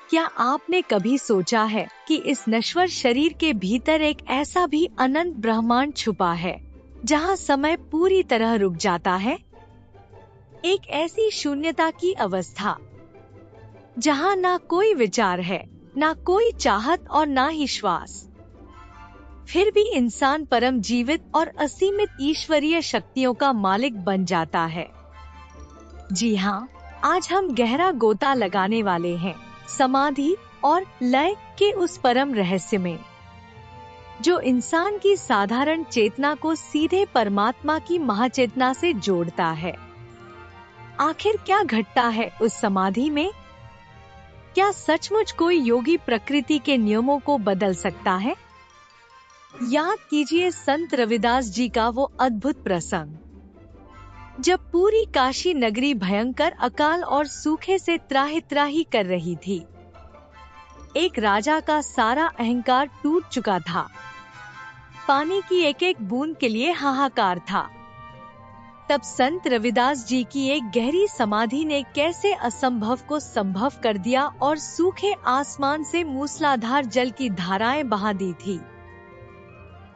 क्या आपने कभी सोचा है कि इस नश्वर शरीर के भीतर एक ऐसा भी अनंत ब्रह्मांड छुपा है जहां समय पूरी तरह रुक जाता है? एक ऐसी शून्यता की अवस्था जहां ना कोई विचार है, ना कोई चाहत और ना ही श्वास। फिर भी इंसान परम जीवित और असीमित ईश्वरीय शक्तियों का मालिक बन जाता है। जी हाँ, आज हम गहरा गोता लगाने वाले हैं समाधि और लय के उस परम रहस्य में, जो इंसान की साधारण चेतना को सीधे परमात्मा की महाचेतना से जोड़ता है। आखिर क्या घटता है उस समाधि में? क्या सचमुच कोई योगी प्रकृति के नियमों को बदल सकता है? याद कीजिए संत रविदास जी का वो अद्भुत प्रसंग, जब पूरी काशी नगरी भयंकर अकाल और सूखे से त्राहि त्राहि कर रही थी। एक राजा का सारा अहंकार टूट चुका था। पानी की एक एक बूंद के लिए हाहाकार था। तब संत रविदास जी की एक गहरी समाधि ने कैसे असंभव को संभव कर दिया और सूखे आसमान से मूसलाधार जल की धाराएं बहा दी थी।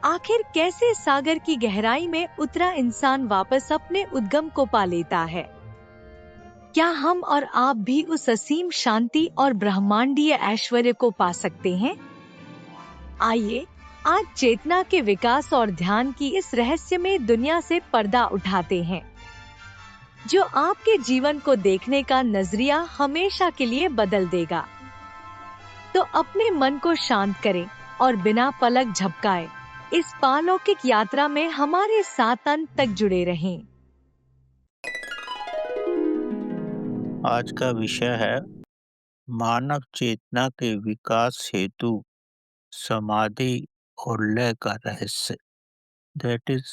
आखिर कैसे सागर की गहराई में उतरा इंसान वापस अपने उद्गम को पा लेता है? क्या हम और आप भी उस असीम शांति और ब्रह्मांडीय ऐश्वर्य को पा सकते हैं? आइए आज चेतना के विकास और ध्यान की इस रहस्यमय दुनिया से पर्दा उठाते हैं, जो आपके जीवन को देखने का नजरिया हमेशा के लिए बदल देगा। तो अपने मन को शांत करें और बिना पलक झपकाए इस पालौकिक यात्रा में हमारे साथ अंत तक जुड़े रहें। आज का विषय है मानव चेतना के विकास हेतु समाधि और लय का रहस्य। दैट इज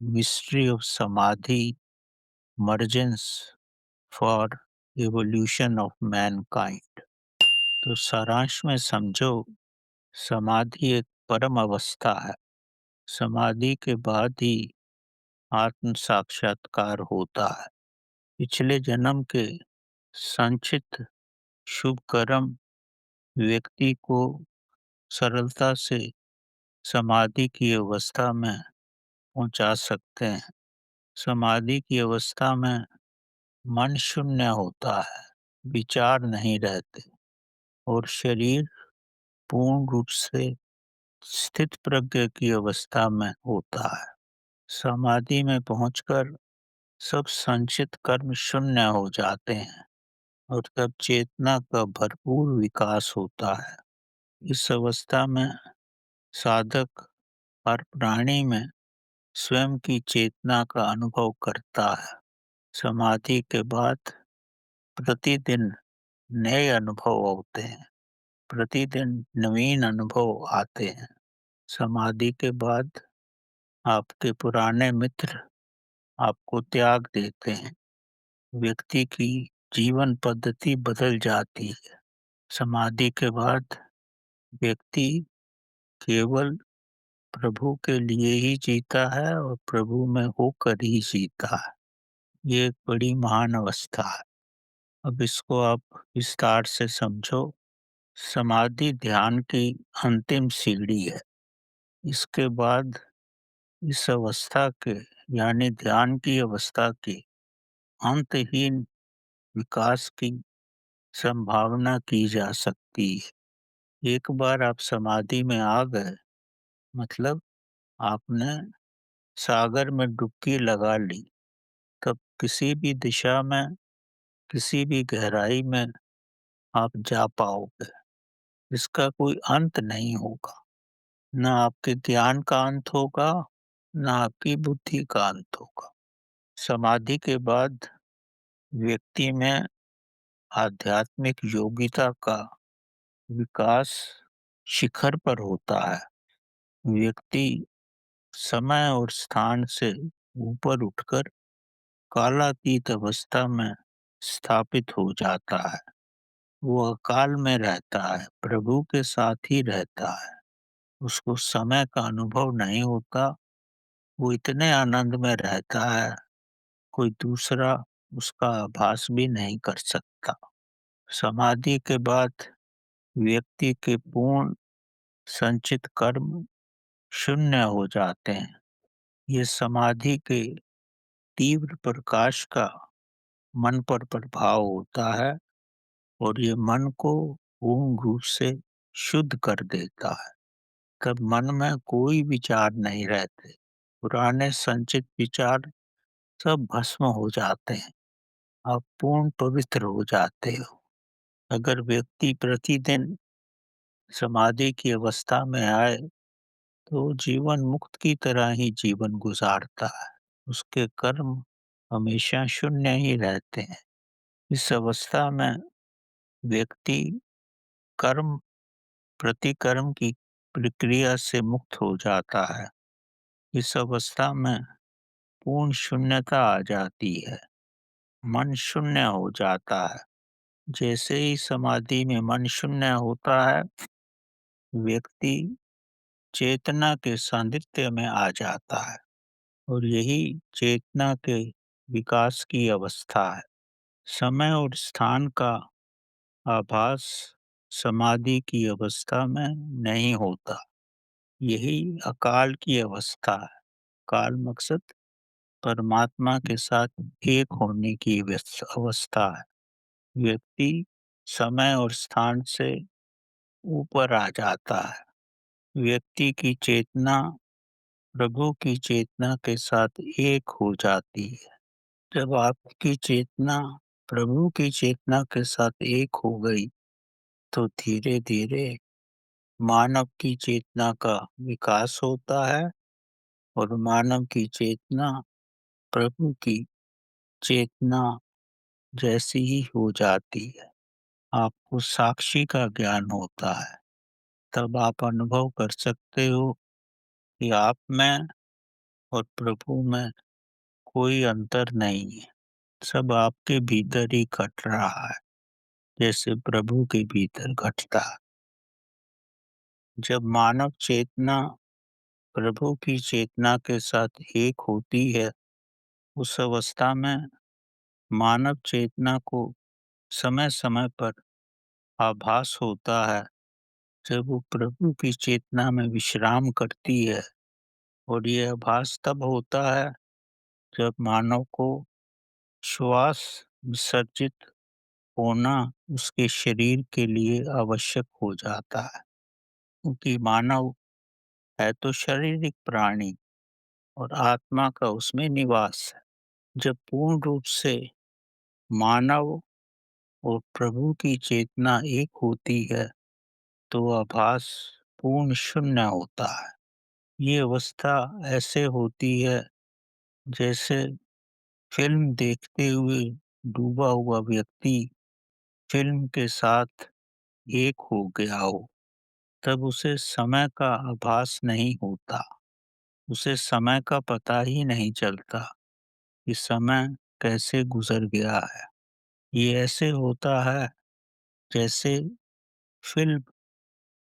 मिस्ट्री ऑफ समाधि मर्जेंस फॉर एवोल्यूशन ऑफ मैनकाइंड। तो सारांश में समझो, समाधि एक परम अवस्था है। समाधि के बाद ही आत्म साक्षात्कार होता है। पिछले जन्म के संचित शुभ कर्म व्यक्ति को सरलता से समाधि की अवस्था में पहुंचा सकते हैं। समाधि की अवस्था में मन शून्य होता है, विचार नहीं रहते और शरीर पूर्ण रूप से स्थित प्रज्ञ की अवस्था में होता है। समाधि में पहुंचकर सब संचित कर्म शून्य हो जाते हैं और तब चेतना का भरपूर विकास होता है। इस अवस्था में साधक हर प्राणी में स्वयं की चेतना का अनुभव करता है। समाधि के बाद प्रतिदिन नए अनुभव होते हैं, प्रतिदिन नवीन अनुभव आते हैं। समाधि के बाद आपके पुराने मित्र आपको त्याग देते हैं। व्यक्ति की जीवन पद्धति बदल जाती है। समाधि के बाद व्यक्ति केवल प्रभु के लिए ही जीता है और प्रभु में होकर ही जीता है। ये एक बड़ी महान अवस्था है। अब इसको आप विस्तार से समझो। समाधि ध्यान की अंतिम सीढ़ी है। इसके बाद इस अवस्था के यानी ध्यान की अवस्था के अंतहीन विकास की संभावना की जा सकती है। एक बार आप समाधि में आ गए मतलब आपने सागर में डुबकी लगा ली। तब किसी भी दिशा में, किसी भी गहराई में आप जा पाओगे। इसका कोई अंत नहीं होगा। न आपके ज्ञान का अंत होगा, न आपकी बुद्धि का अंत होगा। समाधि के बाद व्यक्ति में आध्यात्मिक योग्यता का विकास शिखर पर होता है। व्यक्ति समय और स्थान से ऊपर उठकर कालातीत अवस्था में स्थापित हो जाता है। वो अकाल में रहता है, प्रभु के साथ ही रहता है। उसको समय का अनुभव नहीं होता। वो इतने आनंद में रहता है, कोई दूसरा उसका आभास भी नहीं कर सकता। समाधि के बाद व्यक्ति के पूर्ण संचित कर्म शून्य हो जाते हैं। ये समाधि के तीव्र प्रकाश का मन पर प्रभाव होता है और ये मन को पूर्ण रूप से शुद्ध कर देता है। तब मन में कोई विचार नहीं रहते। पुराने संचित विचार सब भस्म हो जाते हैं। आप पूर्ण पवित्र हो जाते हो। अगर व्यक्ति प्रतिदिन समाधि की अवस्था में आए तो जीवन मुक्त की तरह ही जीवन गुजारता है। उसके कर्म हमेशा शून्य ही रहते हैं। इस अवस्था में व्यक्ति कर्म प्रतिकर्म की प्रक्रिया से मुक्त हो जाता है। इस अवस्था में पूर्ण शून्यता आ जाती है। मन शून्य हो जाता है। जैसे ही समाधि में मन शून्य होता है, व्यक्ति चेतना के सानिध्य में आ जाता है और यही चेतना के विकास की अवस्था है। समय और स्थान का आभास समाधि की अवस्था में नहीं होता। यही अकाल की अवस्था है। काल मकसद परमात्मा के साथ एक होने की अवस्था है। व्यक्ति समय और स्थान से ऊपर आ जाता है। व्यक्ति की चेतना प्रभु की चेतना के साथ एक हो जाती है। जब आपकी चेतना प्रभु की चेतना के साथ एक हो गई तो धीरे धीरे मानव की चेतना का विकास होता है और मानव की चेतना प्रभु की चेतना जैसी ही हो जाती है। आपको साक्षी का ज्ञान होता है। तब आप अनुभव कर सकते हो कि आप में और प्रभु में कोई अंतर नहीं है। सब आपके भीतर ही घट रहा है, जैसे प्रभु के भीतर घटता है। जब मानव चेतना प्रभु की चेतना के साथ एक होती है, उस अवस्था में मानव चेतना को समय-समय पर आभास होता है। जब वो प्रभु की चेतना में विश्राम करती है और ये आभास तब होता है जब मानव को श्वास विसर्जित होना उसके शरीर के लिए आवश्यक हो जाता है, क्योंकि मानव है तो शारीरिक प्राणी और आत्मा का उसमें निवास है। जब पूर्ण रूप से मानव और प्रभु की चेतना एक होती है तो आभास पूर्ण शून्य होता है। ये अवस्था ऐसे होती है जैसे फिल्म देखते हुए डूबा हुआ व्यक्ति फिल्म के साथ एक हो गया हो। तब उसे समय का आभास नहीं होता। उसे समय का पता ही नहीं चलता कि समय कैसे गुजर गया है। ये ऐसे होता है जैसे फिल्म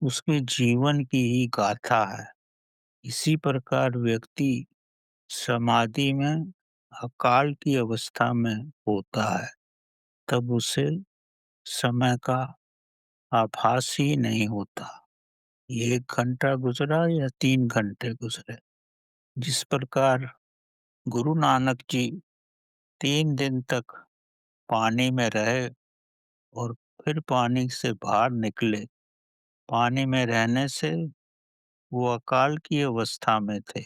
उसके जीवन की ही गाथा है। इसी प्रकार व्यक्ति समाधि में अकाल की अवस्था में होता है। तब उसे समय का आभास ही नहीं होता। ये 1 घंटा गुजरा या 3 घंटे गुजरे। जिस प्रकार गुरु नानक जी 3 दिन तक पानी में रहे और फिर पानी से बाहर निकले। पानी में रहने से वो अकाल की अवस्था में थे,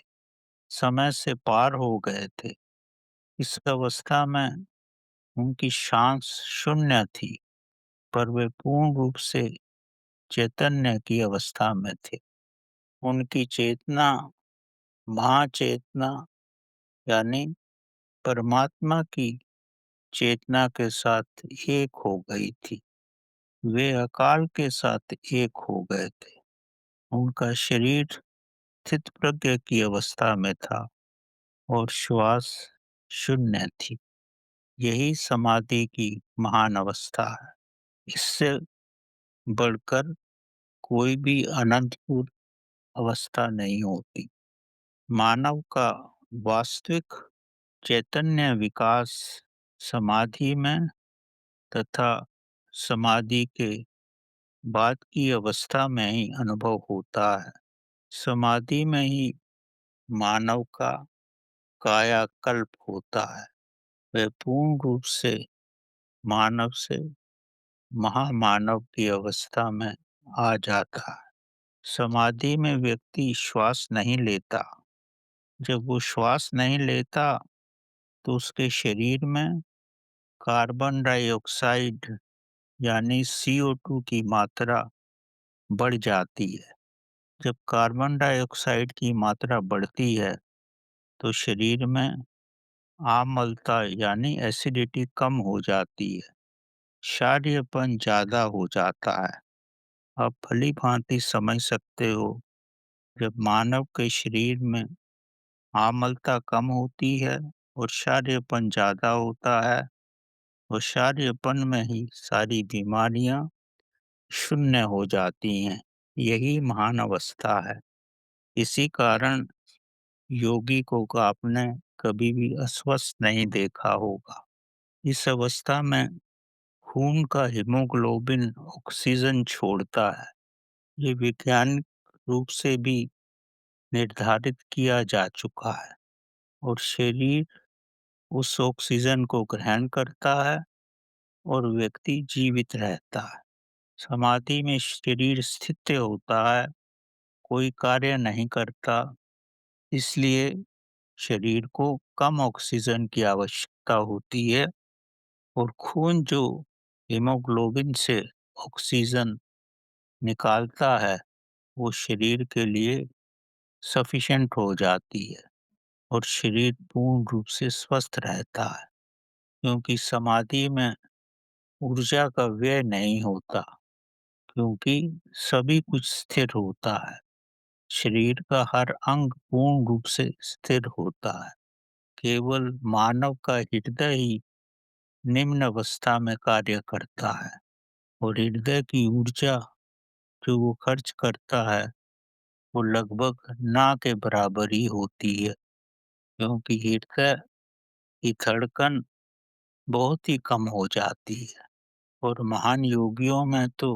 समय से पार हो गए थे। इस अवस्था में उनकी सांस शून्य थी, पर वे पूर्ण रूप से चैतन्य की अवस्था में थे। उनकी चेतना महाचेतना यानी परमात्मा की चेतना के साथ एक हो गई थी। वे अकाल के साथ एक हो गए थे। उनका शरीर स्थितप्रज्ञ की अवस्था में था और श्वास शून्य थी। यही समाधि की महान अवस्था है। इससे बढ़कर कोई भी अनंतपूर्ण अवस्था नहीं होती। मानव का वास्तविक चैतन्य विकास समाधि में तथा समाधि के बाद की अवस्था में ही अनुभव होता है। समाधि में ही मानव का कायाकल्प होता है। वह पूर्ण रूप से मानव से महामानव की अवस्था में आ जाता है। समाधि में व्यक्ति श्वास नहीं लेता। जब वो श्वास नहीं लेता तो उसके शरीर में कार्बन डाइऑक्साइड यानी CO2 की मात्रा बढ़ जाती है। जब कार्बन डाइऑक्साइड की मात्रा बढ़ती है तो शरीर में आम्लता यानी एसिडिटी कम हो जाती है। क्षारीयपन ज़्यादा हो जाता है। आप भली-भांति समझ सकते हो, जब मानव के शरीर में आम्लता कम होती है और क्षारीयपन ज़्यादा होता है, और क्षारीयपन में ही सारी बीमारियां शून्य हो जाती हैं। यही महान अवस्था है। इसी कारण योगी को आपने कभी भी अस्वस्थ नहीं देखा होगा। इस अवस्था में खून का हीमोग्लोबिन ऑक्सीजन छोड़ता है। ये वैज्ञानिक रूप से भी निर्धारित किया जा चुका है, और शरीर उस ऑक्सीजन को ग्रहण करता है और व्यक्ति जीवित रहता है। समाधि में शरीर स्थिर होता है, कोई कार्य नहीं करता, इसलिए शरीर को कम ऑक्सीजन की आवश्यकता होती है, और खून जो हीमोग्लोबिन से ऑक्सीजन निकालता है वो शरीर के लिए सफिशिएंट हो जाती है, और शरीर पूर्ण रूप से स्वस्थ रहता है। क्योंकि समाधि में ऊर्जा का व्यय नहीं होता, क्योंकि सभी कुछ स्थिर होता है। शरीर का हर अंग पूर्ण रूप से स्थिर होता है। केवल मानव का हृदय ही निम्न अवस्था में कार्य करता है, और हृदय की ऊर्जा जो वो खर्च करता है वो लगभग ना के बराबर ही होती है। क्योंकि हृदय की धड़कन बहुत ही कम हो जाती है, और महान योगियों में तो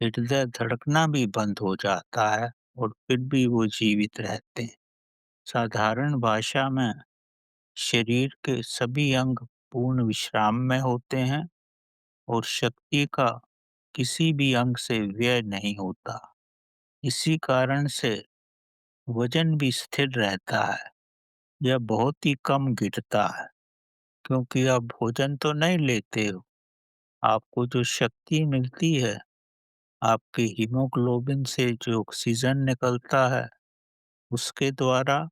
हृदय धड़कना भी बंद हो जाता है और फिर भी वो जीवित रहते हैं। साधारण भाषा में शरीर के सभी अंग पूर्ण विश्राम में होते हैं, और शक्ति का किसी भी अंग से व्यय नहीं होता। इसी कारण से वजन भी स्थिर रहता है या बहुत ही कम गिरता है, क्योंकि आप भोजन तो नहीं लेते हो। आपको जो शक्ति मिलती है आपके हीमोग्लोबिन से जो ऑक्सीजन निकलता है उसके द्वारा,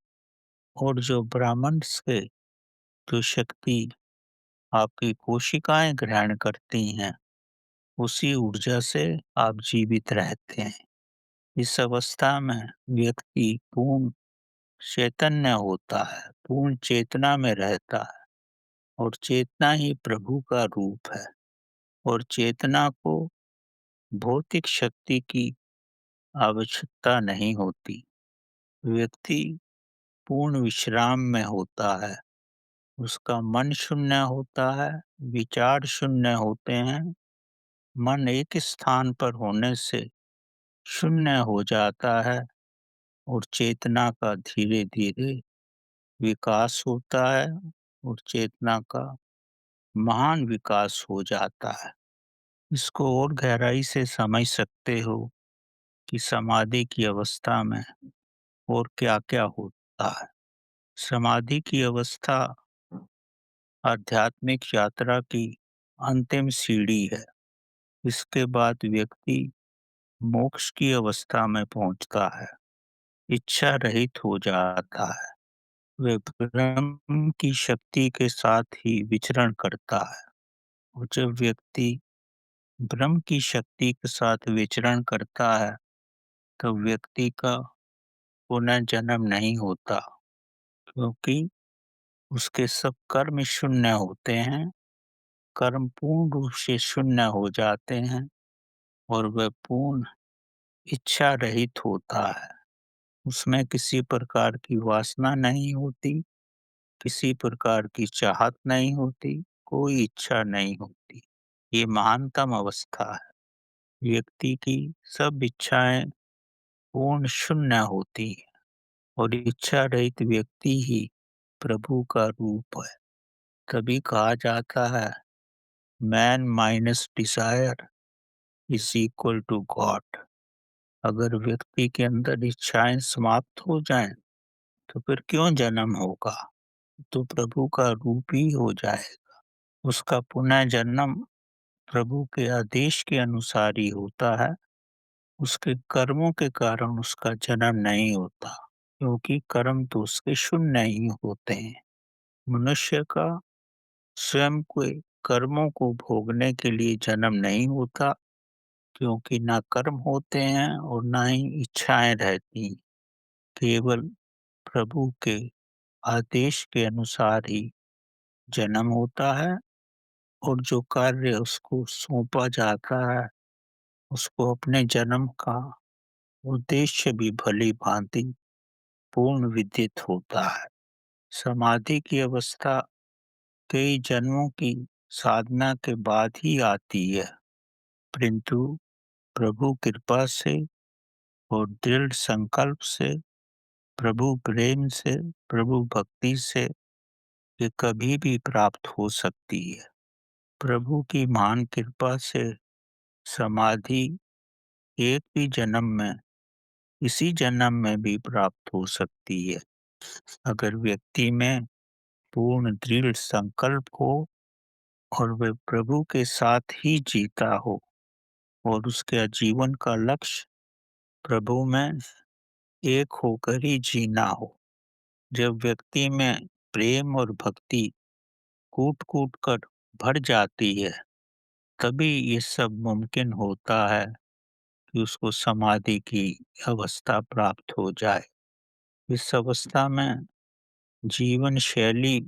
और जो ब्राह्मण से जो शक्ति आपकी कोशिकाएं ग्रहण करती हैं उसी ऊर्जा से आप जीवित रहते हैं। इस अवस्था में व्यक्ति पूर्ण चैतन्य होता है, पूर्ण चेतना में रहता है, और चेतना ही प्रभु का रूप है। और चेतना को भौतिक शक्ति की आवश्यकता नहीं होती। व्यक्ति पूर्ण विश्राम में होता है, उसका मन शून्य होता है, विचार शून्य होते हैं। मन एक स्थान पर होने से शून्य हो जाता है, और चेतना का धीरे धीरे विकास होता है, और चेतना का महान विकास हो जाता है। इसको और गहराई से समझ सकते हो कि समाधि की अवस्था में और क्या-क्या होता है। समाधि की अवस्था आध्यात्मिक यात्रा की अंतिम सीढ़ी है। इसके बाद व्यक्ति मोक्ष की अवस्था में पहुंचता है, इच्छा रहित हो जाता है। वह ब्रह्म की शक्ति के साथ ही विचरण करता है, और जब व्यक्ति ब्रह्म की शक्ति के साथ विचरण करता है तो व्यक्ति का पुनर्जन्म नहीं होता, क्योंकि उसके सब कर्म शून्य होते हैं। कर्म पूर्ण रूप से शून्य हो जाते हैं, और वह पूर्ण इच्छा रहित होता है। उसमें किसी प्रकार की वासना नहीं होती, किसी प्रकार की चाहत नहीं होती, कोई इच्छा नहीं होती। ये महानतम अवस्था है। व्यक्ति की सब इच्छाएं पूर्ण शून्य होती है और इच्छा रहित व्यक्ति ही प्रभु का रूप है। तभी कहा जाता है, man minus desire is equal to God. अगर व्यक्ति के अंदर इच्छाएं समाप्त हो जाएं, तो फिर क्यों जन्म होगा? तो प्रभु का रूप ही हो जाए। उसका पुनः जन्म प्रभु के आदेश के अनुसार ही होता है। उसके कर्मों के कारण उसका जन्म नहीं होता, क्योंकि कर्म तो उसके शून्य ही होते हैं। मनुष्य का स्वयं के कर्मों को भोगने के लिए जन्म नहीं होता, क्योंकि ना कर्म होते हैं और ना ही इच्छाएं रहती। केवल प्रभु के आदेश के अनुसार ही जन्म होता है और जो कार्य उसको सौंपा जाता है, उसको अपने जन्म का उद्देश्य भी भली भांति पूर्ण विदित होता है। समाधि की अवस्था कई जन्मों की साधना के बाद ही आती है, परंतु प्रभु कृपा से और दृढ़ संकल्प से, प्रभु प्रेम से, प्रभु भक्ति से ये कभी भी प्राप्त हो सकती है। प्रभु की महान कृपा से समाधि एक भी जन्म में, इसी जन्म में भी प्राप्त हो सकती है, अगर व्यक्ति में पूर्ण दृढ़ संकल्प हो और वह प्रभु के साथ ही जीता हो और उसके जीवन का लक्ष्य प्रभु में एक होकर ही जीना हो। जब व्यक्ति में प्रेम और भक्ति कूट कूट कर भर जाती है, तभी ये सब मुमकिन होता है कि उसको समाधि की अवस्था प्राप्त हो जाए। इस अवस्था में जीवन शैली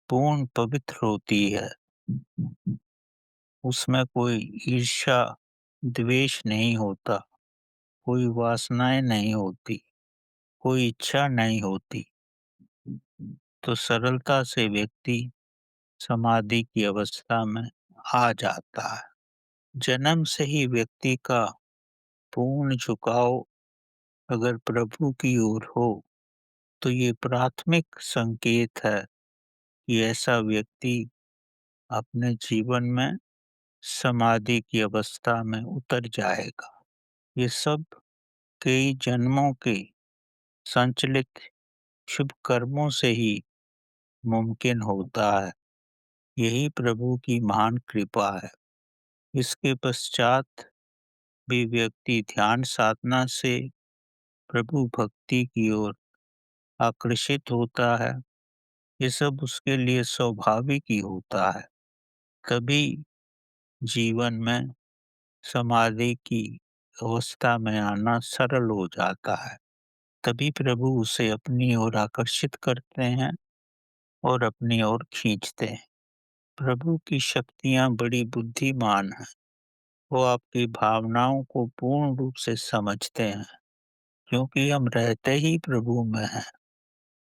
पूर्ण पवित्र होती है। उसमें कोई ईर्ष्या, द्वेष नहीं होता, कोई वासनाएं नहीं होती, कोई इच्छा नहीं होती। तो सरलता से व्यक्ति समाधि की अवस्था में आ जाता है। जन्म से ही व्यक्ति का पूर्ण झुकाव अगर प्रभु की ओर हो, तो ये प्राथमिक संकेत है कि ऐसा व्यक्ति अपने जीवन में समाधि की अवस्था में उतर जाएगा। ये सब कई जन्मों के संचलित शुभ कर्मों से ही मुमकिन होता है। यही प्रभु की महान कृपा है। इसके पश्चात भी व्यक्ति ध्यान साधना से प्रभु भक्ति की ओर आकर्षित होता है। ये सब उसके लिए स्वाभाविक ही होता है। तभी जीवन में समाधि की अवस्था में आना सरल हो जाता है। तभी प्रभु उसे अपनी ओर आकर्षित करते हैं और अपनी ओर खींचते हैं। प्रभु की शक्तियां बड़ी बुद्धिमान हैं। वो आपकी भावनाओं को पूर्ण रूप से समझते हैं, क्योंकि हम रहते ही प्रभु में हैं।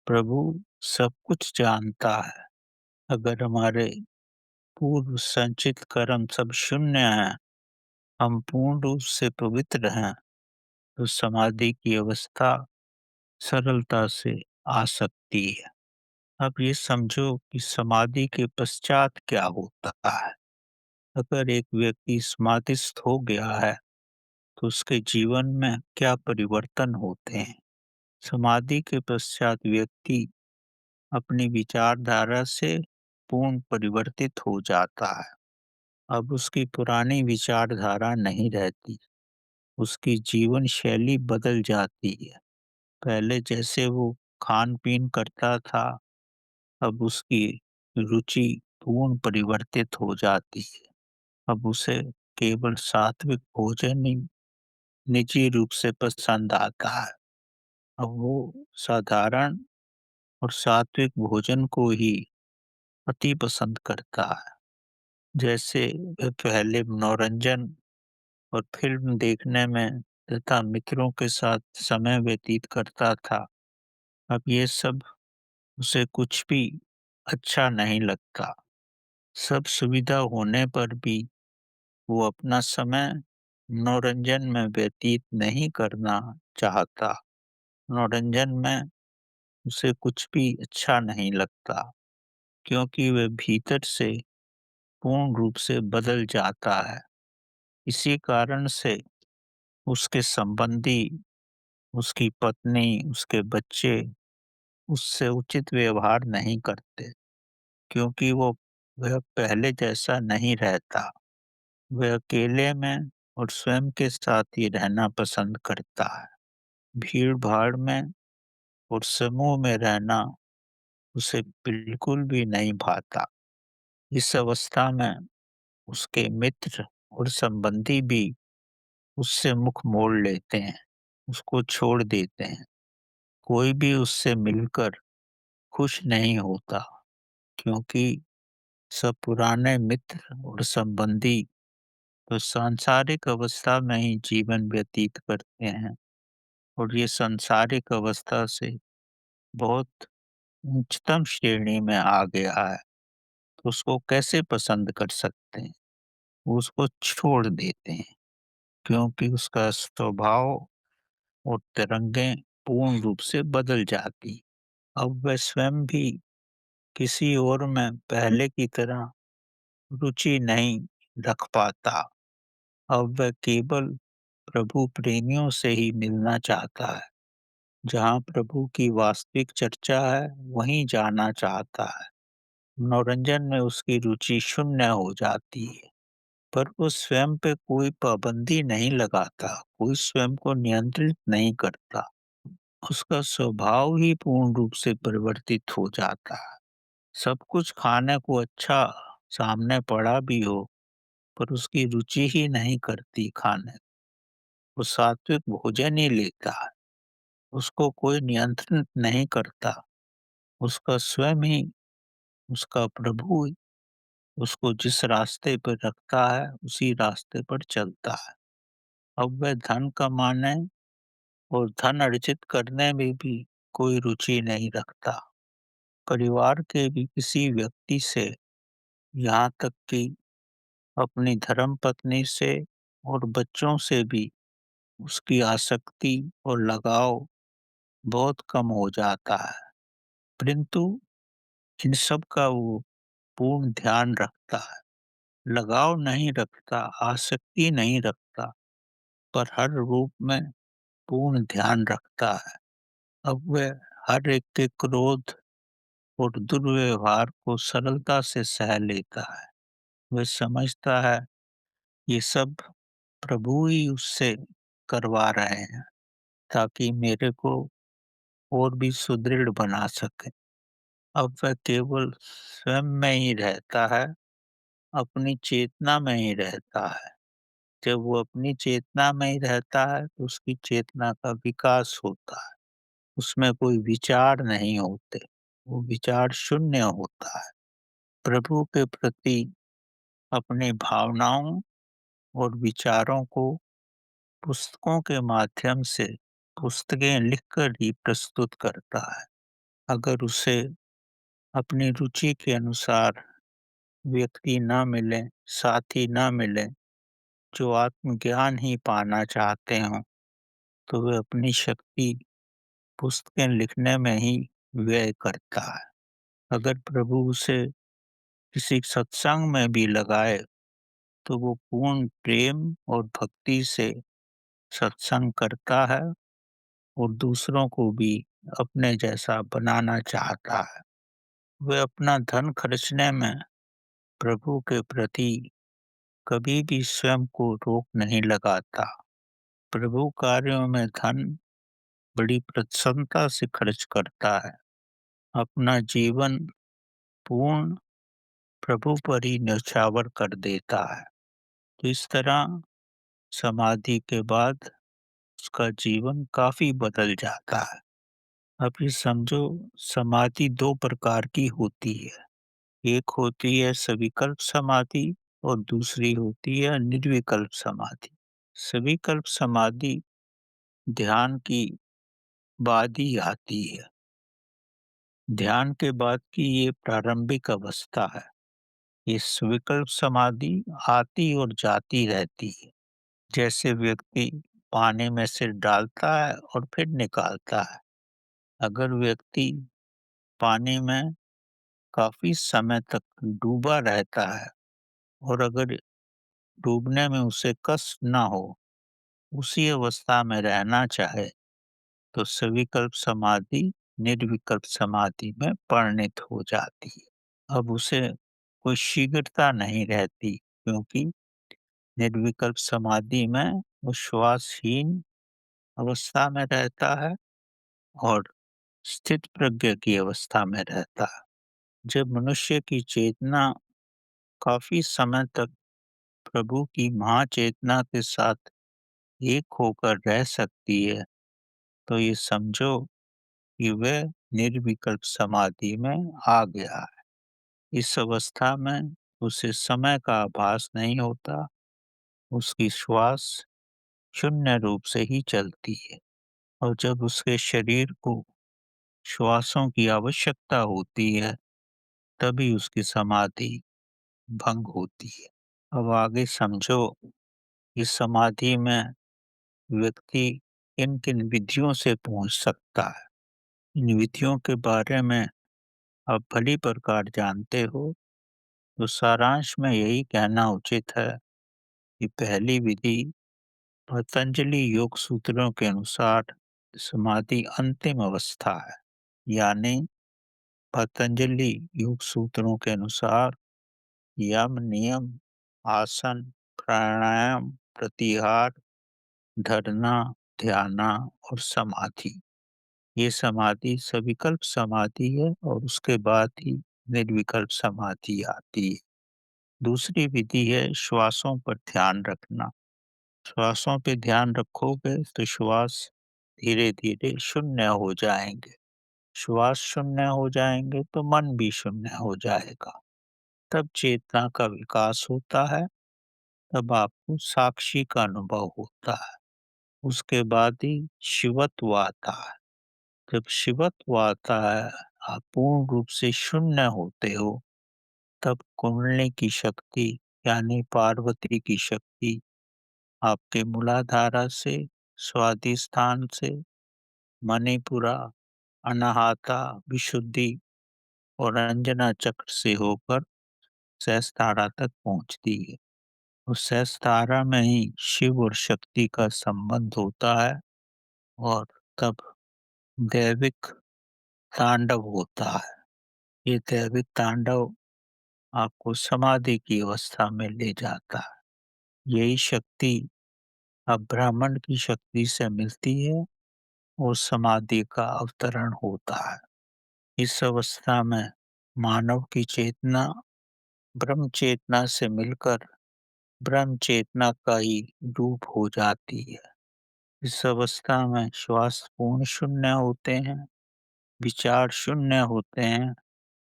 प्रभु सब कुछ जानता है। अगर हमारे पूर्व संचित कर्म सब शून्य हैं, हम पूर्ण रूप से पवित्र हैं, तो समाधि की अवस्था सरलता से आ सकती है। अब ये समझो कि समाधि के पश्चात क्या होता है। अगर एक व्यक्ति समाधिस्थ हो गया है, तो उसके जीवन में क्या परिवर्तन होते हैं? समाधि के पश्चात व्यक्ति अपनी विचारधारा से पूर्ण परिवर्तित हो जाता है। अब उसकी पुरानी विचारधारा नहीं रहती, उसकी जीवन शैली बदल जाती है। पहले जैसे वो खान-पीन करता था, अब उसकी रुचि पूर्ण परिवर्तित हो जाती है। अब उसे केवल सात्विक भोजन ही निजी रूप से पसंद आता है। अब वो साधारण और सात्विक भोजन को ही अति पसंद करता है। जैसे वह पहले मनोरंजन और फ़िल्म देखने में तथा मित्रों के साथ समय व्यतीत करता था, अब ये सब उसे कुछ भी अच्छा नहीं लगता। सब सुविधा होने पर भी वो अपना समय मनोरंजन में व्यतीत नहीं करना चाहता। मनोरंजन में उसे कुछ भी अच्छा नहीं लगता, क्योंकि वह भीतर से पूर्ण रूप से बदल जाता है। इसी कारण से उसके संबंधी, उसकी पत्नी, उसके बच्चे उससे उचित व्यवहार नहीं करते, क्योंकि वह पहले जैसा नहीं रहता। वह अकेले में और स्वयं के साथ ही रहना पसंद करता है। भीड़-भाड़ में और समूह में रहना उसे बिल्कुल भी नहीं भाता। इस अवस्था में उसके मित्र और संबंधी भी उससे मुख मोड़ लेते हैं, उसको छोड़ देते हैं। कोई भी उससे मिलकर खुश नहीं होता, क्योंकि सब पुराने मित्र और संबंधी तो सांसारिक अवस्था में ही जीवन व्यतीत करते हैं, और ये सांसारिक अवस्था से बहुत उच्चतम श्रेणी में आ गया है, तो उसको कैसे पसंद कर सकते हैं? वो उसको छोड़ देते हैं, क्योंकि उसका स्वभाव और तरंगें पूर्ण रूप से बदल जाती। अब वह स्वयं भी किसी और में पहले की तरह रुचि नहीं रख पाता। अब वह केवल प्रभु प्रेमियों से ही मिलना चाहता है। जहाँ प्रभु की वास्तविक चर्चा है, वहीं जाना चाहता है। मनोरंजन में उसकी रुचि शून्य हो जाती है, पर वो स्वयं पे कोई पाबंदी नहीं लगाता, कोई स्वयं को नियंत्रित नहीं करता। उसका स्वभाव ही पूर्ण रूप से परिवर्तित हो जाता है। सब कुछ खाने को अच्छा सामने पड़ा भी हो, पर उसकी रुचि ही नहीं करती खाने। वो सात्विक भोजन ही लेता है। उसको कोई नियंत्रित नहीं करता। उसका स्वयं ही, उसका प्रभु ही उसको जिस रास्ते पर रखता है, उसी रास्ते पर चलता है। अब वह धन कमाने और धन अर्जित करने में भी कोई रुचि नहीं रखता। परिवार के भी किसी व्यक्ति से, यहाँ तक कि अपनी धर्मपत्नी से और बच्चों से भी उसकी आसक्ति और लगाव बहुत कम हो जाता है। परंतु इन सब का वो पूर्ण ध्यान रखता है। लगाव नहीं रखता, आसक्ति नहीं रखता, पर हर रूप में पूर्ण ध्यान रखता है। अब वह हर एक के क्रोध और दुर्व्यवहार को सरलता से सह लेता है। वह समझता है ये सब प्रभु ही उससे करवा रहे हैं, ताकि मेरे को और भी सुदृढ़ बना सके। अब वह केवल स्वयं में ही रहता है, अपनी चेतना में ही रहता है। जब वो अपनी चेतना में ही रहता है, तो उसकी चेतना का विकास होता है। उसमें कोई विचार नहीं होते, वो विचार शून्य होता है। प्रभु के प्रति अपनी भावनाओं और विचारों को पुस्तकों के माध्यम से, पुस्तकें लिखकर ही प्रस्तुत करता है। अगर उसे अपनी रुचि के अनुसार व्यक्ति न मिले, साथी न मिले, जो आत्मज्ञान ही पाना चाहते हों, तो वह अपनी शक्ति पुस्तकें लिखने में ही व्यय करता है। अगर प्रभु उसे किसी सत्संग में भी लगाए, तो वो पूर्ण प्रेम और भक्ति से सत्संग करता है और दूसरों को भी अपने जैसा बनाना चाहता है। वह अपना धन खर्चने में प्रभु के प्रति कभी भी स्वयं को रोक नहीं लगाता। प्रभु कार्यों में धन बड़ी प्रसन्नता से खर्च करता है। अपना जीवन पूर्ण प्रभु पर ही न्यौछावर कर देता है। तो इस तरह समाधि के बाद उसका जीवन काफ़ी बदल जाता है। अब ये समझो, समाधि 2 प्रकार की होती है। एक होती है सविकल्प समाधि और दूसरी होती है निर्विकल्प समाधि। सविकल्प समाधि ध्यान की बाद ही आती है। ध्यान के बाद की ये प्रारंभिक अवस्था है। ये सविकल्प समाधि आती और जाती रहती है। जैसे व्यक्ति पानी में सिर डालता है और फिर निकालता है। अगर व्यक्ति पानी में काफ़ी समय तक डूबा रहता है और अगर डूबने में उसे कष्ट ना हो, उसी अवस्था में रहना चाहे, तो सविकल्प समाधि निर्विकल्प समाधि में परिणित हो जाती है। अब उसे कोई शीघ्रता नहीं रहती, क्योंकि निर्विकल्प समाधि में वो श्वासहीन अवस्था में रहता है और स्थित प्रज्ञ की अवस्था में रहता है। जब मनुष्य की चेतना काफी समय तक प्रभु की महाचेतना के साथ एक होकर रह सकती है, तो ये समझो कि वह निर्विकल्प समाधि में आ गया है। इस अवस्था में उसे समय का आभास नहीं होता, उसकी श्वास शून्य रूप से ही चलती है और जब उसके शरीर को श्वासों की आवश्यकता होती है, तभी उसकी समाधि भंग होती है। अब आगे समझो, इस समाधि में व्यक्ति किन-किन विधियों से पहुंच सकता है। इन विधियों के बारे में आप भली प्रकार जानते हो, तो सारांश में यही कहना उचित है कि पहली विधि पतंजलि योग सूत्रों के अनुसार समाधि अंतिम अवस्था है। यानी पतंजलि योग सूत्रों के अनुसार यम, नियम, आसन, प्राणायाम, प्रत्याहार, धारणा, ध्यान और समाधि, ये समाधि सविकल्प समाधि है और उसके बाद ही निर्विकल्प समाधि आती है। दूसरी विधि है श्वासों पर ध्यान रखना। श्वासों पे ध्यान रखोगे तो श्वास धीरे-धीरे शून्य हो जाएँगे। श्वास शून्य हो जाएँगे तो मन भी शून्य हो जाएगा। तब चेतना का विकास होता है, तब आपको साक्षी का अनुभव होता है। उसके बाद ही शिवत्व आता है। जब शिवत्व आता है, आप पूर्ण रूप से शून्य होते हो, तब कुंडली की शक्ति यानी पार्वती की शक्ति आपके मूलाधारा से, स्वादिष्ठान से, मणिपुरा, अनाहता, विशुद्धि और अंजना चक्र से होकर सहस्त्रारा तक पहुंचती है। उस सहस्त्रारा में ही शिव और शक्ति का संबंध होता है और तब दैविक तांडव होता है। ये दैविक तांडव आपको समाधि की अवस्था में ले जाता है। यही शक्ति अब ब्राह्मण की शक्ति से मिलती है और समाधि का अवतरण होता है। इस अवस्था में मानव की चेतना ब्रह्म चेतना से मिलकर ब्रह्म चेतना का ही रूप हो जाती है। इस अवस्था में श्वास पूर्ण शून्य होते हैं, विचार शून्य होते हैं,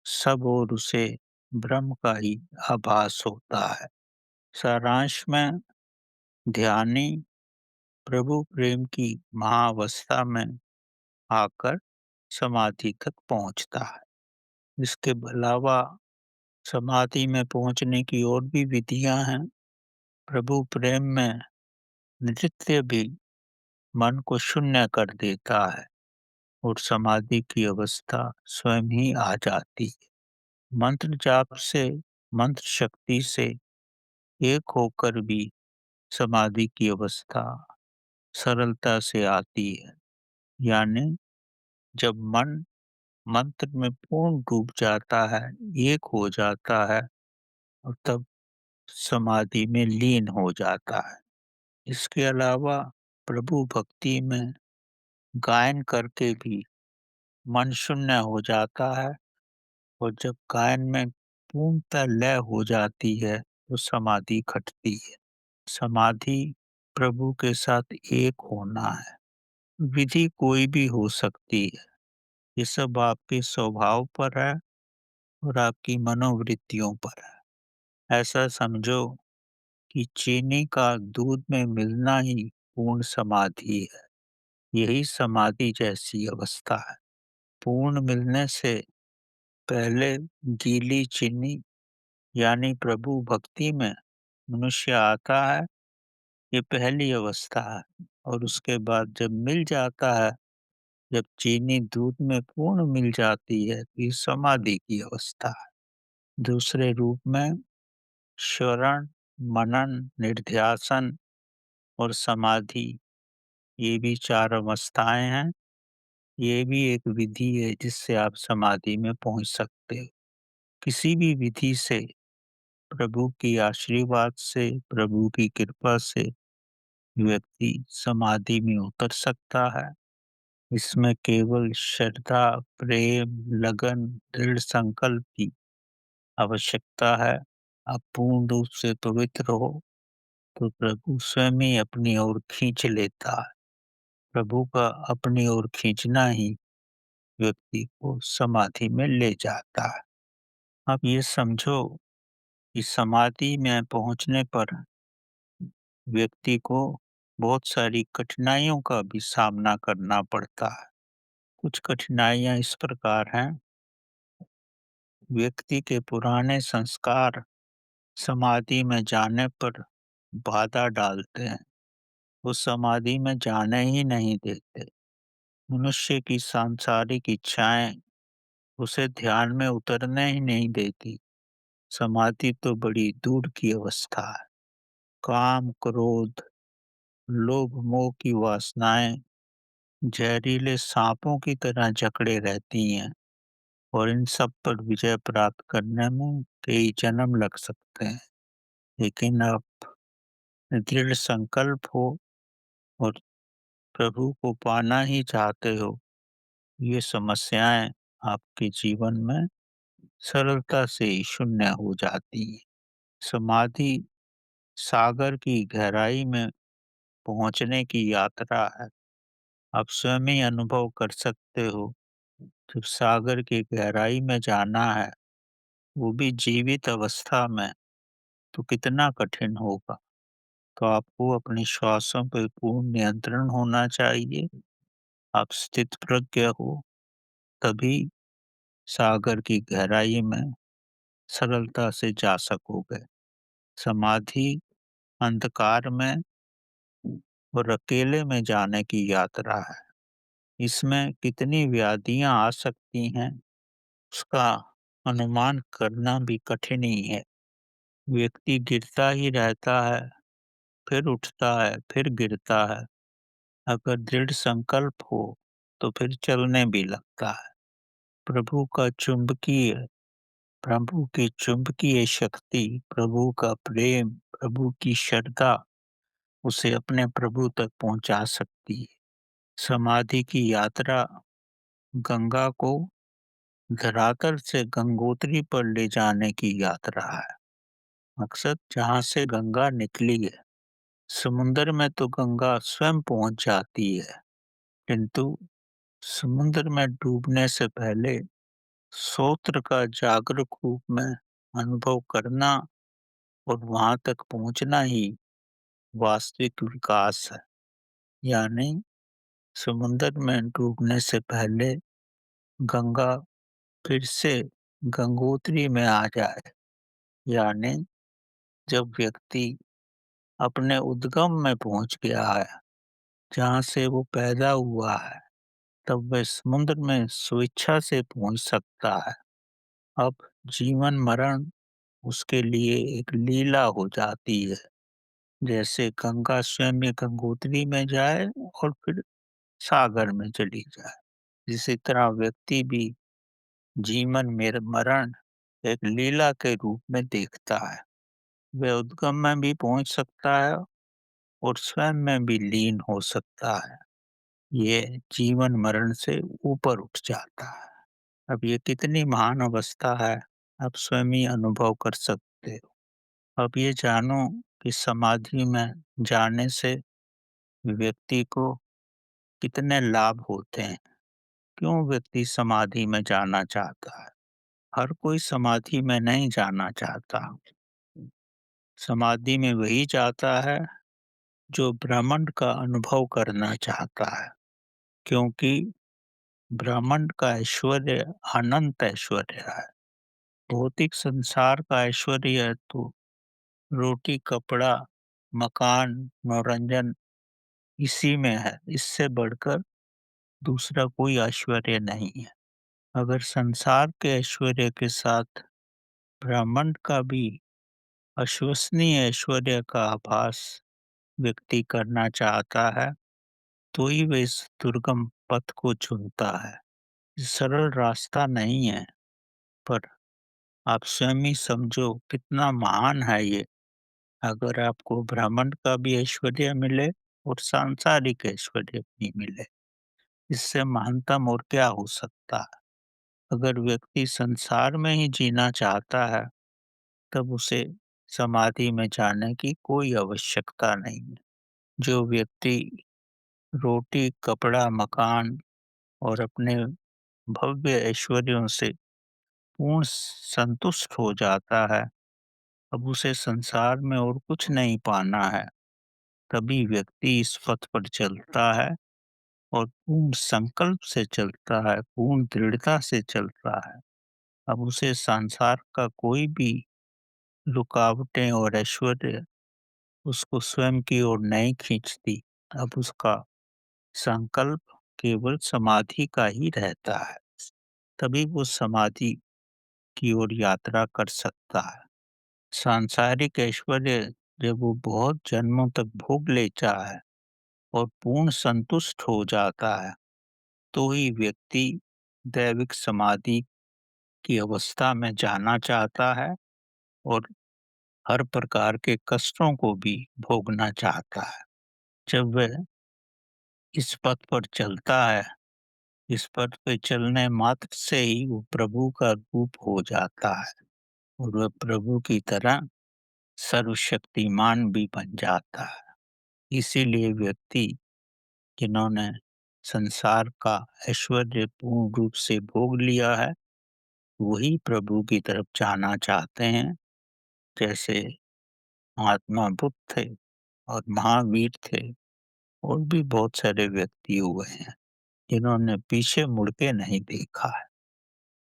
सब और उसे ब्रह्म का ही आभास होता है। सारांश में ध्यानी प्रभु प्रेम की महाअवस्था में आकर समाधि तक पहुंचता है। इसके अलावा समाधि में पहुंचने की और भी विधियां हैं। प्रभु प्रेम में नृत्य भी मन को शून्य कर देता है और समाधि की अवस्था स्वयं ही आ जाती है। मंत्र जाप से, मंत्र शक्ति से एक होकर भी समाधि की अवस्था सरलता से आती है। यानी जब मन मंत्र में पूर्ण डूब जाता है, एक हो जाता है और तब समाधि में लीन हो जाता है। इसके अलावा प्रभु भक्ति में गायन करके भी मन शून्य हो जाता है और जब गायन में पूर्णतः लय हो जाती है, तो समाधि घटती है। समाधि प्रभु के साथ एक होना है। विधि कोई भी हो सकती है। ये सब आपके स्वभाव पर है और आपकी मनोवृत्तियों पर है। ऐसा समझो कि चीनी का दूध में मिलना ही पूर्ण समाधि है। यही समाधि जैसी अवस्था है। पूर्ण मिलने से पहले गीली चीनी यानी प्रभु भक्ति में मनुष्य आता है ये पहली अवस्था है। और उसके बाद जब मिल जाता है, जब चीनी दूध में पूर्ण मिल जाती है, तो ये समाधि की अवस्था है। दूसरे रूप में श्रवण, मनन, निधिध्यासन और समाधि, ये भी 4 अवस्थाएँ हैं। ये भी एक विधि है जिससे आप समाधि में पहुँच सकते हो। किसी भी विधि से, प्रभु की आशीर्वाद से, प्रभु की कृपा से व्यक्ति समाधि में उतर सकता है। इसमें केवल श्रद्धा, प्रेम, लगन, दृढ़ संकल्प की आवश्यकता है। आप पूर्ण रूप से पवित्र हो, तो प्रभु स्वयं ही अपनी ओर खींच लेता है। प्रभु का अपनी ओर खींचना ही व्यक्ति को समाधि में ले जाता है। आप ये समझो कि समाधि में पहुंचने पर व्यक्ति को बहुत सारी कठिनाइयों का भी सामना करना पड़ता है। कुछ कठिनाइयाँ इस प्रकार हैं, व्यक्ति के पुराने संस्कार समाधि में जाने पर बाधा डालते हैं। वो समाधि में जाने ही नहीं देते। मनुष्य की सांसारिक इच्छाएं उसे ध्यान में उतरने ही नहीं देती। समाधि तो बड़ी दूर की अवस्था है। काम, क्रोध, लोभ, मोह की वासनाएं जहरीले सांपों की तरह जकड़े रहती हैं और इन सब पर विजय प्राप्त करने में कई जन्म लग सकते हैं। लेकिन आप दृढ़ संकल्प हो और प्रभु को पाना ही चाहते हो, ये समस्याएं आपके जीवन में सरलता से ही शून्य हो जाती हैं। समाधि सागर की गहराई में पहुंचने की यात्रा है। आप स्वयं ही अनुभव कर सकते हो, जब सागर की गहराई में जाना है, वो भी जीवित अवस्था में, तो कितना कठिन होगा। तो आपको अपनी श्वासों पर पूर्ण नियंत्रण होना चाहिए। आप स्थित प्रज्ञ हो, तभी सागर की गहराई में सरलता से जा सकोगे। समाधि अंधकार में और अकेले में जाने की यात्रा है। इसमें कितनी व्याधियां आ सकती हैं, उसका अनुमान करना भी कठिन ही है। व्यक्ति गिरता ही रहता है, फिर उठता है, फिर गिरता है। अगर दृढ़ संकल्प हो, तो फिर चलने भी लगता है। प्रभु का चुंबकीय प्रभु की चुंबकीय शक्ति, प्रभु का प्रेम, प्रभु की श्रद्धा उसे अपने प्रभु तक पहुंचा सकती है। समाधि की यात्रा गंगा को धरातल से गंगोत्री पर ले जाने की यात्रा है। मकसद जहाँ से गंगा निकली है, समुद्र में तो गंगा स्वयं पहुंच जाती है, किंतु समुद्र में डूबने से पहले स्रोत का जागरूक रूप में अनुभव करना और वहां तक पहुंचना ही वास्तविक विकास है। यानी समुद्र में डूबने से पहले गंगा फिर से गंगोत्री में आ जाए। यानी जब व्यक्ति अपने उद्गम में पहुंच गया है, जहाँ से वो पैदा हुआ है, तब वह समुद्र में स्वेच्छा से पहुंच सकता है। अब जीवन मरण उसके लिए एक लीला हो जाती है। जैसे गंगा स्वयं में गंगोत्री में जाए और फिर सागर में चली जाए। इसी तरह व्यक्ति भी जीवन में मरण एक लीला के रूप में देखता है। वह उद्गम में भी पहुंच सकता है और स्वयं में भी लीन हो सकता है। ये जीवन मरण से ऊपर उठ जाता है। अब ये कितनी महान अवस्था है, आप स्वयं ही अनुभव कर सकते हो। अब ये जानो कि समाधि में जाने से व्यक्ति को कितने लाभ होते हैं। क्यों व्यक्ति समाधि में जाना चाहता है? हर कोई समाधि में नहीं जाना चाहता। समाधि में वही जाता है जो ब्रह्मांड का अनुभव करना चाहता है, क्योंकि ब्रह्मांड का ऐश्वर्य अनंत ऐश्वर्य है। भौतिक संसार का ऐश्वर्य तो रोटी कपड़ा मकान, मनोरंजन इसी में है। इससे बढ़कर दूसरा कोई ऐश्वर्य नहीं है। अगर संसार के ऐश्वर्य के साथ ब्रह्मांड का भी अविश्वसनीय ऐश्वर्य का आभास व्यक्ति करना चाहता है, तो ही वह इस दुर्गम पथ को चुनता है। ये सरल रास्ता नहीं है, पर आप स्वयं ही समझो कितना महान है ये। अगर आपको ब्रह्मांड का भी ऐश्वर्य मिले और सांसारिक ऐश्वर्य भी मिले, इससे महानतम और क्या हो सकता है। अगर व्यक्ति संसार में ही जीना चाहता है, तब उसे समाधि में जाने की कोई आवश्यकता नहीं है। जो व्यक्ति रोटी, कपड़ा, मकान और अपने भव्य ऐश्वर्यों से पूर्ण संतुष्ट हो जाता है, अब उसे संसार में और कुछ नहीं पाना है। तभी व्यक्ति इस पथ पर चलता है और पूर्ण संकल्प से चलता है, पूर्ण दृढ़ता से चलता है। अब उसे संसार का कोई भी रुकावटें और ऐश्वर्य उसको स्वयं की ओर नहीं खींचती। अब उसका संकल्प केवल समाधि का ही रहता है। तभी वो समाधि की ओर यात्रा कर सकता है। सांसारिक ऐश्वर्य जब वो बहुत जन्मों तक भोग लेता है और पूर्ण संतुष्ट हो जाता है, तो ही व्यक्ति दैविक समाधि की अवस्था में जाना चाहता है और हर प्रकार के कष्टों को भी भोगना चाहता है। जब वह इस पथ पर चलता है, इस पथ पे चलने मात्र से ही वो प्रभु का रूप हो जाता है और वह प्रभु की तरह सर्वशक्तिमान भी बन जाता है। इसीलिए व्यक्ति जिन्होंने संसार का ऐश्वर्य पूर्ण रूप से भोग लिया है, वही प्रभु की तरफ जाना चाहते हैं। जैसे महात्मा बुद्ध थे और महावीर थे, और भी बहुत सारे व्यक्ति हुए हैं जिन्होंने पीछे मुड़ के नहीं देखा है।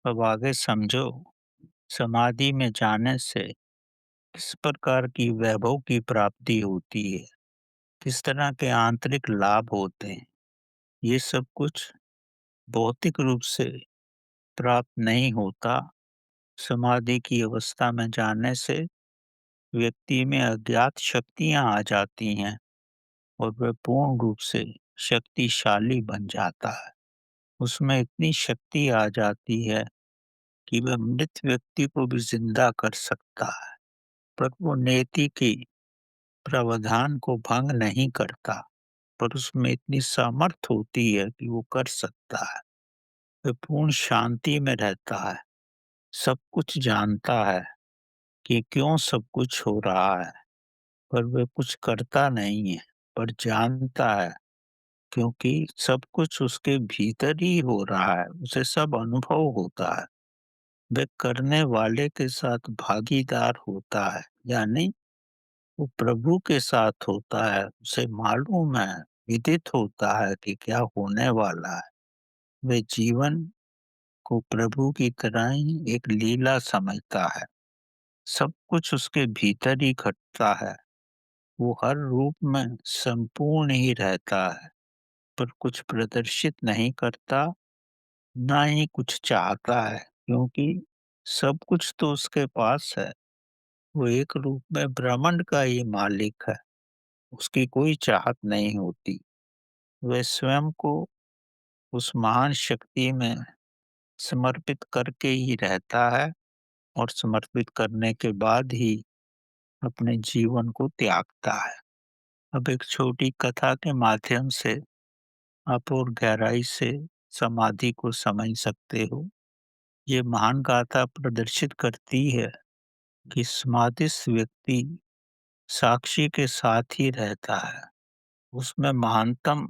अब आगे समझो, समाधि में जाने से किस प्रकार की वैभव की प्राप्ति होती है, किस तरह के आंतरिक लाभ होते हैं। ये सब कुछ भौतिक रूप से प्राप्त नहीं होता। समाधि की अवस्था में जाने से व्यक्ति में अज्ञात शक्तियां आ जाती हैं और वह पूर्ण रूप से शक्तिशाली बन जाता है। उसमें इतनी शक्ति आ जाती है कि वह मृत व्यक्ति को भी जिंदा कर सकता है, पर वो नेति की प्रावधान को भंग नहीं करता। पर उसमें इतनी सामर्थ होती है कि वो कर सकता है। वह पूर्ण शांति में रहता है, सब कुछ जानता है कि क्यों सब कुछ हो रहा है, पर वह कुछ करता नहीं है, पर जानता है क्योंकि सब कुछ उसके भीतर ही हो रहा है, उसे सब अनुभव होता है। वह करने वाले के साथ भागीदार होता है, यानी वो प्रभु के साथ होता है। उसे मालूम है, विदित होता है कि क्या होने वाला है। वह जीवन को प्रभु की तरह ही एक लीला समझता है। सब कुछ उसके भीतर ही घटता है। वो हर रूप में संपूर्ण ही रहता है, पर कुछ प्रदर्शित नहीं करता, ना ही कुछ चाहता है, क्योंकि सब कुछ तो उसके पास है। वो एक रूप में ब्रह्मांड का ही मालिक है। उसकी कोई चाहत नहीं होती। वह स्वयं को उस महान शक्ति में समर्पित करके ही रहता है और समर्पित करने के बाद ही अपने जीवन को त्यागता है। अब एक छोटी कथा के माध्यम से आप और गहराई से समाधि को समझ सकते हो। ये महान गाथा प्रदर्शित करती है कि समाधिस्थ व्यक्ति साक्षी के साथ ही रहता है। उसमें महानतम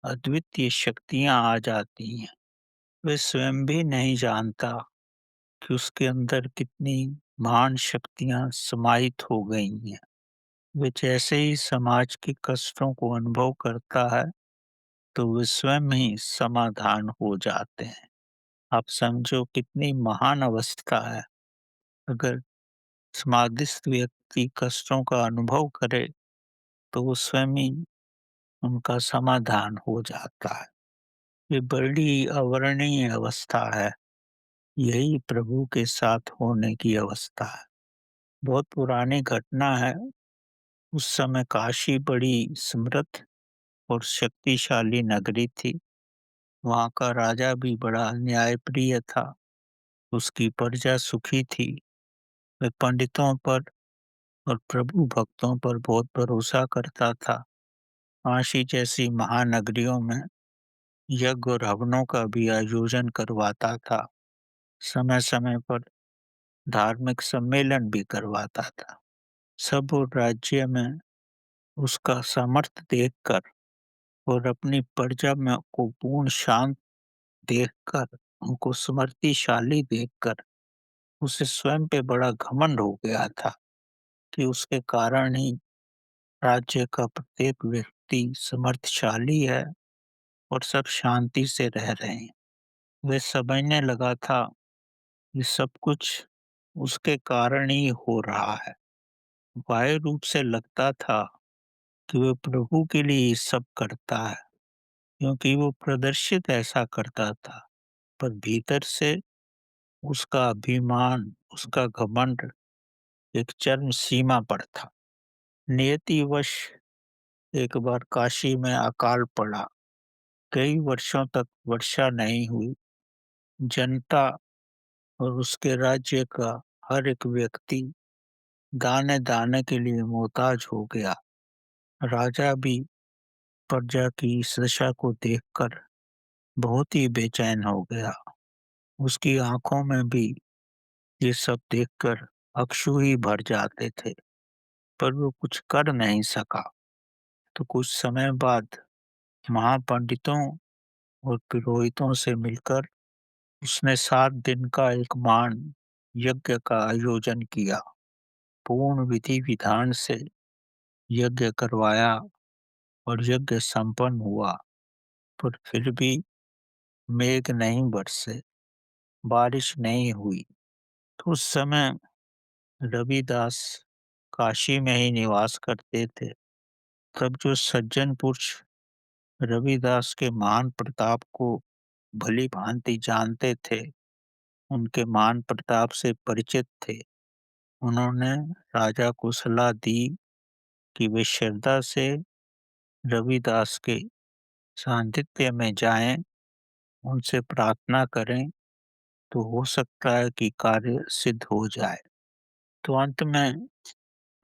अद्वितीय शक्तियां आ जाती हैं। वह स्वयं भी नहीं जानता कि उसके अंदर कितनी महान शक्तियां समाहित हो गई हैं। वे जैसे ही समाज के कष्टों को अनुभव करता है, तो वे स्वयं ही समाधान हो जाते हैं। आप समझो कितनी महान अवस्था है। अगर समाधिस्थ व्यक्ति कष्टों का अनुभव करे, तो वो स्वयं ही उनका समाधान हो जाता है। ये बड़ी अवर्णनीय अवस्था है। यही प्रभु के साथ होने की अवस्था है। बहुत पुरानी घटना है। उस समय काशी बड़ी समृद्ध और शक्तिशाली नगरी थी। वहाँ का राजा भी बड़ा न्यायप्रिय था। उसकी प्रजा सुखी थी। वह पंडितों पर और प्रभु भक्तों पर बहुत भरोसा करता था। काशी जैसी महानगरियों में यज्ञ और हवनों का भी आयोजन करवाता था। समय-समय पर धार्मिक सम्मेलन भी करवाता था। सब और राज्य में उसका सामर्थ्य देखकर और अपनी प्रजा में को पूर्ण शांत देखकर, उनको समृद्धिशाली देखकर उसे स्वयं पे बड़ा घमंड हो गया था कि उसके कारण ही राज्य का प्रत्येक व्यक्ति समर्थशाली है और सब शांति से रह रहे हैं। वह समझने लगा था कि सब कुछ उसके कारण ही हो रहा है। बाह्य रूप से लगता था कि वह प्रभु के लिए ये सब करता है, क्योंकि वो प्रदर्शित ऐसा करता था, पर भीतर से उसका अभिमान, उसका घमंड एक चरम सीमा पर था। नियतिवश एक बार काशी में अकाल पड़ा। कई वर्षों तक वर्षा नहीं हुई। जनता और उसके राज्य का हर एक व्यक्ति दाने-दाने के लिए मोहताज हो गया। राजा भी प्रजा की इस दशा को देखकर बहुत ही बेचैन हो गया। उसकी आँखों में भी ये सब देखकर अश्रु ही भर जाते थे, पर वो कुछ कर नहीं सका। तो कुछ समय बाद महापंडितों और पुरोहितों से मिलकर उसने 7 दिन का एक महान यज्ञ का आयोजन किया। पूर्ण विधि-विधान से यज्ञ करवाया और यज्ञ संपन्न हुआ, पर फिर भी मेघ नहीं बरसे, बारिश नहीं हुई। तो उस समय रविदास काशी में ही निवास करते थे। तब जो सज्जन पुरुष रविदास के महान प्रताप को भली-भांति जानते थे, उनके महान प्रताप से परिचित थे, उन्होंने राजा को सलाह दी कि वे श्रद्धा से रविदास के सान्निध्य में जाएँ, उनसे प्रार्थना करें, तो हो सकता है कि कार्य सिद्ध हो जाए। तो अंत में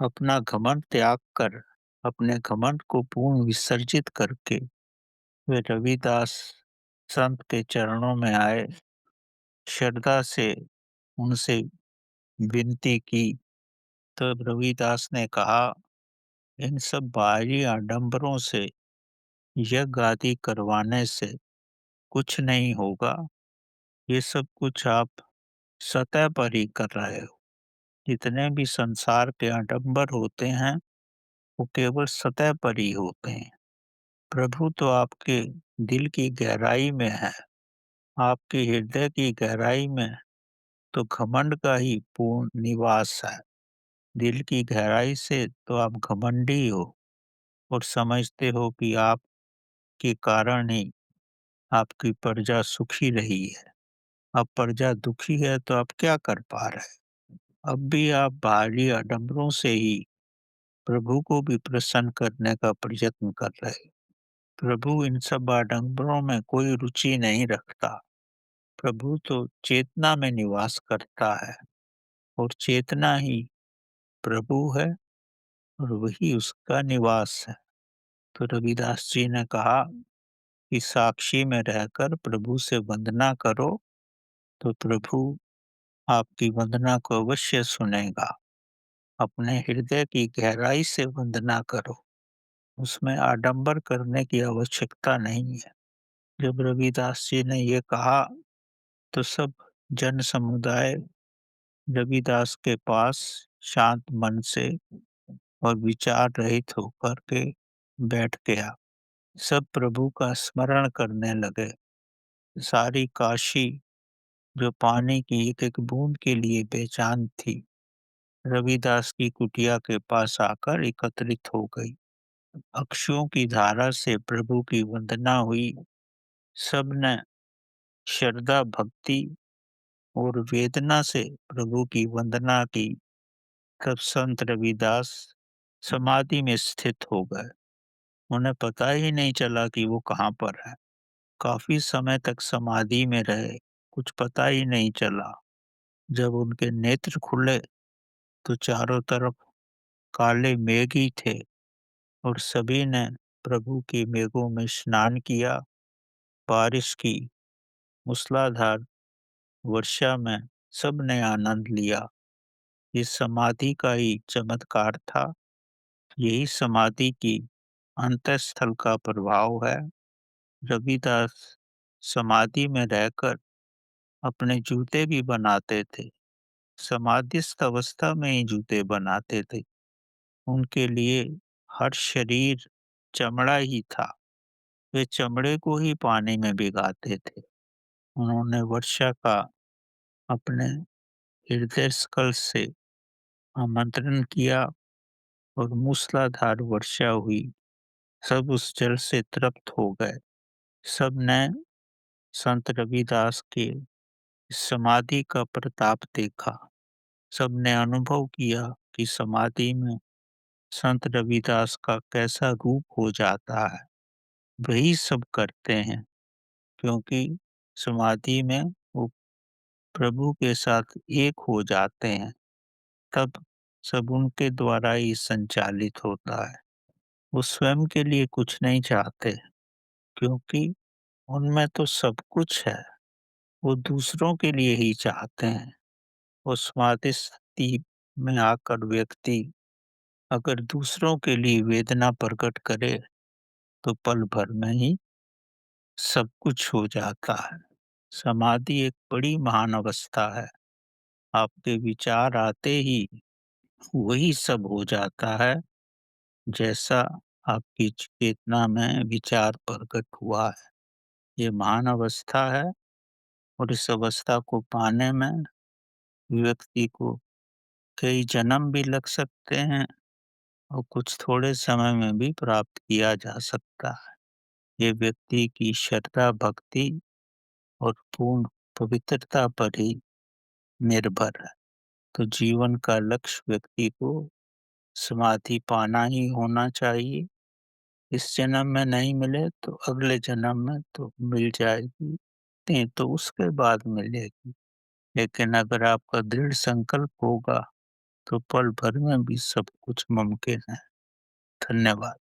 अपना घमंड त्याग कर, अपने घमंड को पूर्ण विसर्जित करके वे रविदास संत के चरणों में आए, श्रद्धा से उनसे विनती की। तब रविदास ने कहा, इन सब बाहरी आडंबरों से, यज्ञ आदि करवाने से कुछ नहीं होगा। ये सब कुछ आप सतह पर ही कर रहे हो। जितने भी संसार के आडंबर होते हैं, वो केवल सतह पर ही होते हैं। प्रभु तो आपके दिल की गहराई में है, आपके हृदय की गहराई में तो घमंड का ही पूर्ण निवास है। दिल की गहराई से तो आप घमंडी हो और समझते हो कि आपके कारण ही आपकी प्रजा सुखी रही है। अब प्रजा दुखी है तो आप क्या कर पा रहे हैं? अब भी आप बाहरी आडंबरों से ही प्रभु को भी प्रसन्न करने का प्रयत्न कर रहे हैं। प्रभु इन सब आडंबरों में कोई रुचि नहीं रखता। प्रभु तो चेतना में निवास करता है और चेतना ही प्रभु है और वही उसका निवास है। तो रविदास जी ने कहा कि साक्षी में रहकर प्रभु से वंदना करो, तो प्रभु आपकी वंदना को अवश्य सुनेगा। अपने हृदय की गहराई से वंदना करो, उसमें आडंबर करने की आवश्यकता नहीं है। जब रविदास जी ने ये कहा, तो सब जन समुदाय रविदास के पास शांत मन से और विचार रहित होकर के बैठ गया। सब प्रभु का स्मरण करने लगे। सारी काशी जो पानी की एक-एक बूंद के लिए बेचैन थी, रविदास की कुटिया के पास आकर एकत्रित हो गई। अक्षुओं की धारा से प्रभु की वंदना हुई। सबने श्रद्धा, भक्ति और वेदना से प्रभु की वंदना की। तब संत रविदास समाधि में स्थित हो गए। उन्हें पता ही नहीं चला कि वो कहाँ पर है। काफी समय तक समाधि में रहे, कुछ पता ही नहीं चला। जब उनके नेत्र खुले तो चारों तरफ काले मेघ ही थे और सभी ने प्रभु के मेघों में स्नान किया। बारिश की मूसलाधार वर्षा में सबने आनंद लिया। इस समाधि का ही चमत्कार था। यही समाधि की अंतःस्थल का प्रभाव है। रविदास समाधि में रहकर अपने जूते भी बनाते थे। समाधिस्थ अवस्था में ही जूते बनाते थे। उनके लिए हर शरीर चमड़ा ही था। वे चमड़े को ही पानी में भिगाते थे। उन्होंने वर्षा का अपने हृदय स्कल से आमंत्रण किया और मूसलाधार वर्षा हुई। सब उस जल से तृप्त हो गए। सबने संत रविदास के समाधि का प्रताप देखा। सबने अनुभव किया कि समाधि में संत रविदास का कैसा रूप हो जाता है। वही सब करते हैं, क्योंकि समाधि में वो प्रभु के साथ एक हो जाते हैं। तब सब उनके द्वारा ही संचालित होता है। वो स्वयं के लिए कुछ नहीं चाहते, क्योंकि उनमें तो सब कुछ है। वो दूसरों के लिए ही चाहते हैं। उस समाधि स्थिति में आकर व्यक्ति अगर दूसरों के लिए वेदना प्रकट करे तो पल भर में ही सब कुछ हो जाता है। समाधि एक बड़ी महान अवस्था है। आपके विचार आते ही वही सब हो जाता है, जैसा आपकी चेतना में विचार प्रकट हुआ है। ये महान अवस्था है और इस अवस्था को पाने में व्यक्ति को कई जन्म भी लग सकते हैं और कुछ थोड़े समय में भी प्राप्त किया जा सकता है। ये व्यक्ति की श्रद्धा, भक्ति और पूर्ण पवित्रता पर ही निर्भर है। तो जीवन का लक्ष्य व्यक्ति को समाधि पाना ही होना चाहिए। इस जन्म में नहीं मिले तो अगले जन्म में तो मिल जाएगी, नहीं तो उसके बाद मिलेगी। लेकिन अगर आपका दृढ़ संकल्प होगा तो पल भर में भी सब कुछ मुमकिन है। धन्यवाद।